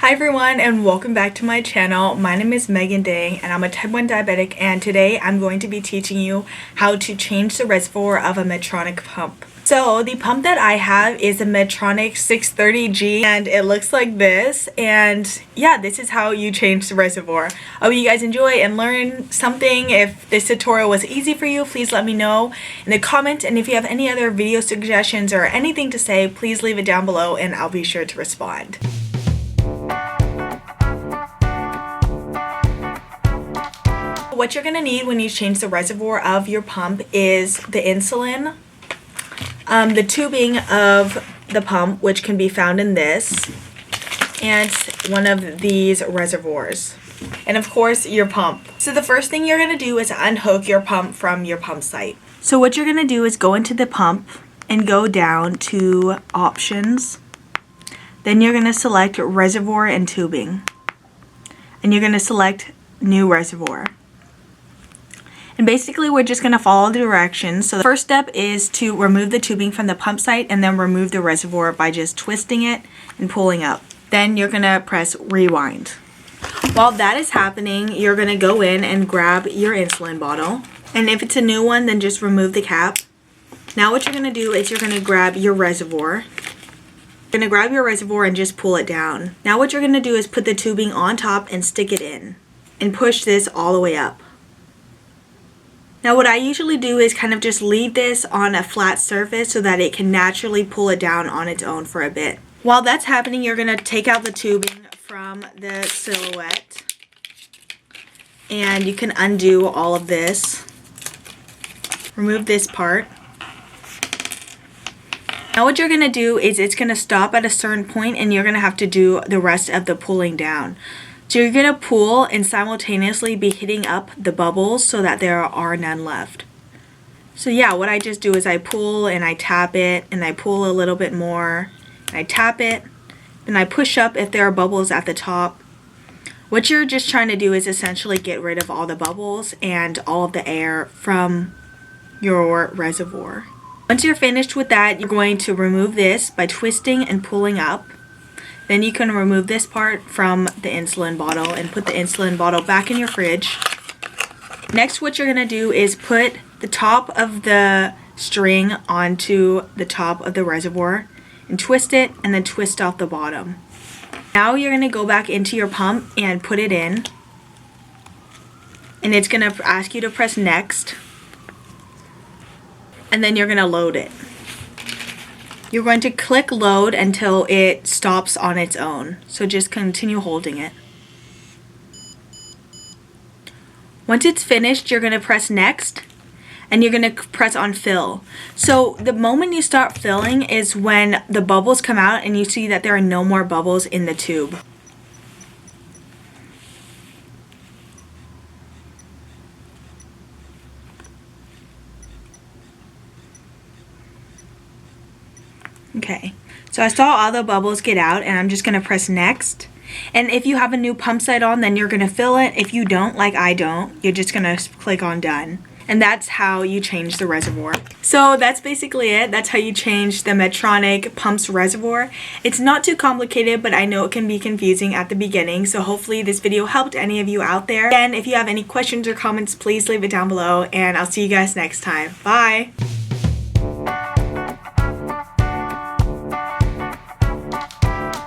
Hi everyone and welcome back to my channel. My name is Megan Dang and I'm a type 1 diabetic, and today I'm going to be teaching you how to change the reservoir of a Medtronic pump. So the pump that I have is a Medtronic 630G and it looks like this, and yeah, this is how you change the reservoir. I hope you guys enjoy and learn something. If this tutorial was easy for you, please let me know in the comments, and if you have any other video suggestions or anything to say, please leave it down below and I'll be sure to respond. What you're going to need when you change the reservoir of your pump is the insulin, the tubing of the pump, which can be found in this, and one of these reservoirs, and of course your pump. So the first thing you're going to do is unhook your pump from your pump site. So what you're going to do is go into the pump and go down to options. Then you're going to select reservoir and tubing, and you're going to select new reservoir. And basically we're just going to follow the directions. So the first step is to remove the tubing from the pump site and then remove the reservoir by just twisting it and pulling up. Then you're going to press rewind. While that is happening, you're going to go in and grab your insulin bottle. And if it's a new one, then just remove the cap. Now what you're going to do is you're going to grab your reservoir. You're going to grab your reservoir and just pull it down. Now what you're going to do is put the tubing on top and stick it in and push this all the way up. Now what I usually do is kind of just leave this on a flat surface so that it can naturally pull it down on its own for a bit. While that's happening, you're going to take out the tubing from the silhouette, and you can undo all of this. Remove this part. Now what you're going to do is it's going to stop at a certain point and you're going to have to do the rest of the pulling down. So you're going to pull and simultaneously be hitting up the bubbles so that there are none left. So yeah, what I just do is I pull and I tap it, and I pull a little bit more, and I tap it, and I push up if there are bubbles at the top. What you're just trying to do is essentially get rid of all the bubbles and all of the air from your reservoir. Once you're finished with that, you're going to remove this by twisting and pulling up. Then you can remove this part from the insulin bottle and put the insulin bottle back in your fridge. Next, what you're going to do is put the top of the string onto the top of the reservoir and twist it, and then twist off the bottom. Now you're going to go back into your pump and put it in, and it's going to ask you to press next, and then you're going to load it. You're going to click load until it stops on its own. So just continue holding it. Once it's finished, you're going to press next, and you're going to press on fill. So the moment you start filling is when the bubbles come out and you see that there are no more bubbles in the tube. Okay, so I saw all the bubbles get out, and I'm just going to press next. And if you have a new pump site on, then you're going to fill it. If you don't, like I don't, you're just going to click on done. And that's how you change the reservoir. So that's basically it. That's how you change the Medtronic pump's reservoir. It's not too complicated, but I know it can be confusing at the beginning. So hopefully this video helped any of you out there. Again, if you have any questions or comments, please leave it down below, and I'll see you guys next time. Bye!